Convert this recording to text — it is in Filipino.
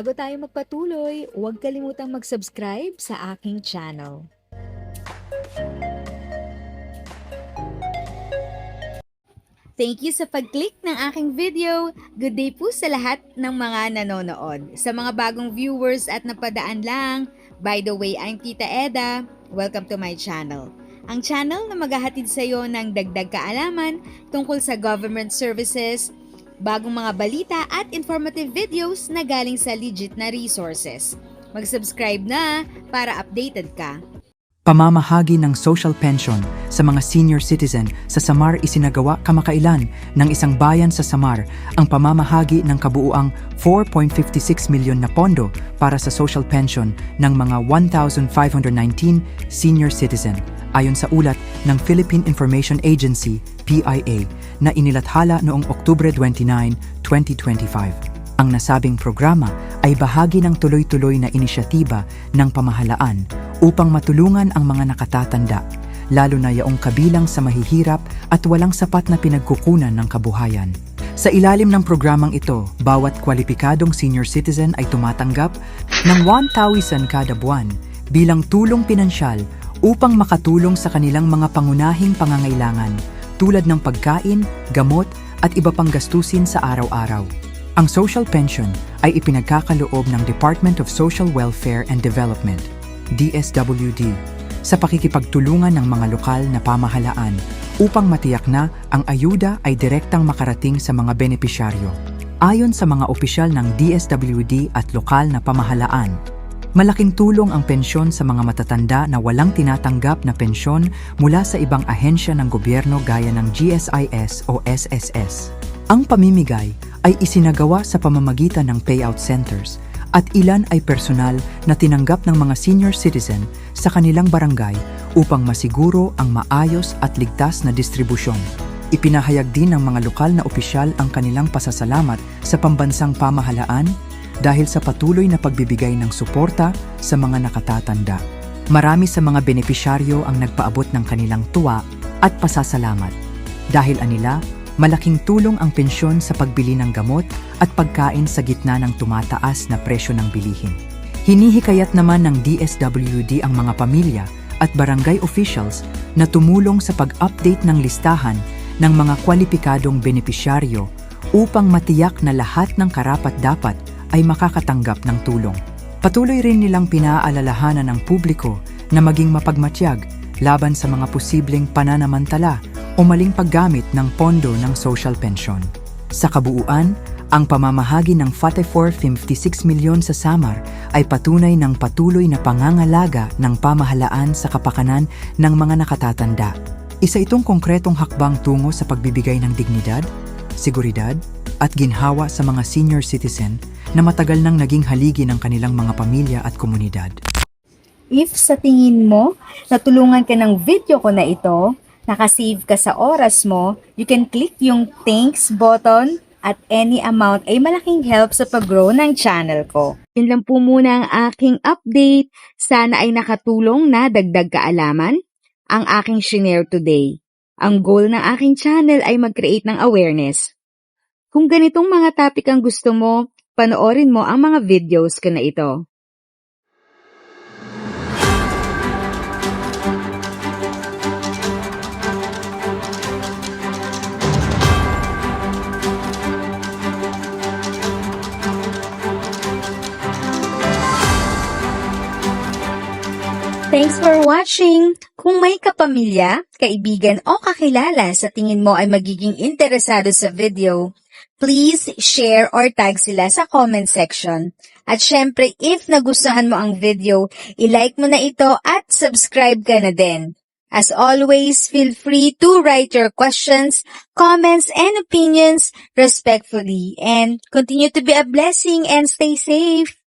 Bago tayo magpatuloy, huwag kalimutang mag-subscribe sa aking channel. Thank you sa pag-click ng aking video. Good day po sa lahat ng mga nanonood. Sa mga bagong viewers at napadaan lang, by the way, I'm Tita Eda. Welcome to my channel. Ang channel na maghahatid sa iyo ng dagdag kaalaman tungkol sa government services, bagong mga balita at informative videos na galing sa legit na resources. Mag-subscribe na para updated ka. Pamamahagi ng social pension sa mga senior citizen sa Samar isinagawa kamakailan ng isang bayan sa Samar ang pamamahagi ng kabuuang 4.56 milyon na pondo para sa social pension ng mga 1,519 senior citizen ayon sa ulat ng Philippine Information Agency PIA na inilathala noong Oktubre 29, 2025. Ang nasabing programa ay bahagi ng tuloy-tuloy na inisyatiba ng pamahalaan upang matulungan ang mga nakatatanda, lalo na yaong kabilang sa mahihirap at walang sapat na pinagkukunan ng kabuhayan. Sa ilalim ng programang ito, bawat kwalipikadong senior citizen ay tumatanggap ng 1,000 kada buwan bilang tulong pinansyal upang makatulong sa kanilang mga pangunahing pangangailangan tulad ng pagkain, gamot at iba pang gastusin sa araw-araw. Ang social pension ay ipinagkakaloob ng Department of Social Welfare and Development, DSWD, sa pakikipagtulungan ng mga lokal na pamahalaan upang matiyak na ang ayuda ay direktang makarating sa mga benepisyaryo. Ayon sa mga opisyal ng DSWD at lokal na pamahalaan, malaking tulong ang pensyon sa mga matatanda na walang tinatanggap na pensyon mula sa ibang ahensya ng gobyerno gaya ng GSIS o SSS. Ang pamimigay ay isinagawa sa pamamagitan ng payout centers at ilan ay personal na tinanggap ng mga senior citizen sa kanilang barangay upang masiguro ang maayos at ligtas na distribusyon. Ipinahayag din ng mga lokal na opisyal ang kanilang pasasalamat sa pambansang pamahalaan dahil sa patuloy na pagbibigay ng suporta sa mga nakatatanda. Marami sa mga benepisyaryo ang nagpaabot ng kanilang tuwa at pasasalamat. Dahil anila, malaking tulong ang pensyon sa pagbili ng gamot at pagkain sa gitna ng tumataas na presyo ng bilihin. Hinihikayat naman ng DSWD ang mga pamilya at barangay officials na tumulong sa pag-update ng listahan ng mga kwalipikadong benepisyaryo upang matiyak na lahat ng karapat-dapat ay makakatanggap ng tulong. Patuloy rin nilang pinaalalahanan ng publiko na maging mapagmatyag laban sa mga posibleng pananamantala o maling paggamit ng pondo ng social pension. Sa kabuuan, ang pamamahagi ng 44.56 milyon sa Samar ay patunay ng patuloy na pangangalaga ng pamahalaan sa kapakanan ng mga nakatatanda. Isa itong konkretong hakbang tungo sa pagbibigay ng dignidad, seguridad, at ginhawa sa mga senior citizen na matagal nang naging haligi ng kanilang mga pamilya at komunidad. If sa tingin mo, natulungan ka ng video ko na ito, nakasave ka sa oras mo, you can click yung thanks button at any amount ay malaking help sa pag-grow ng channel ko. Yun lang po muna ang aking update. Sana ay nakatulong na dagdag kaalaman ang aking shinare today. Ang goal ng aking channel ay mag-create ng awareness. Kung ganitong mga topic ang gusto mo, panoorin mo ang mga videos ko na ito. Thanks for watching! Kung may kapamilya, kaibigan o kakilala sa tingin mo ay magiging interesado sa video, please share or tag sila sa comment section. At syempre, if nagustuhan mo ang video, i-like mo na ito at subscribe ka na din. As always, feel free to write your questions, comments, and opinions respectfully. And continue to be a blessing and stay safe!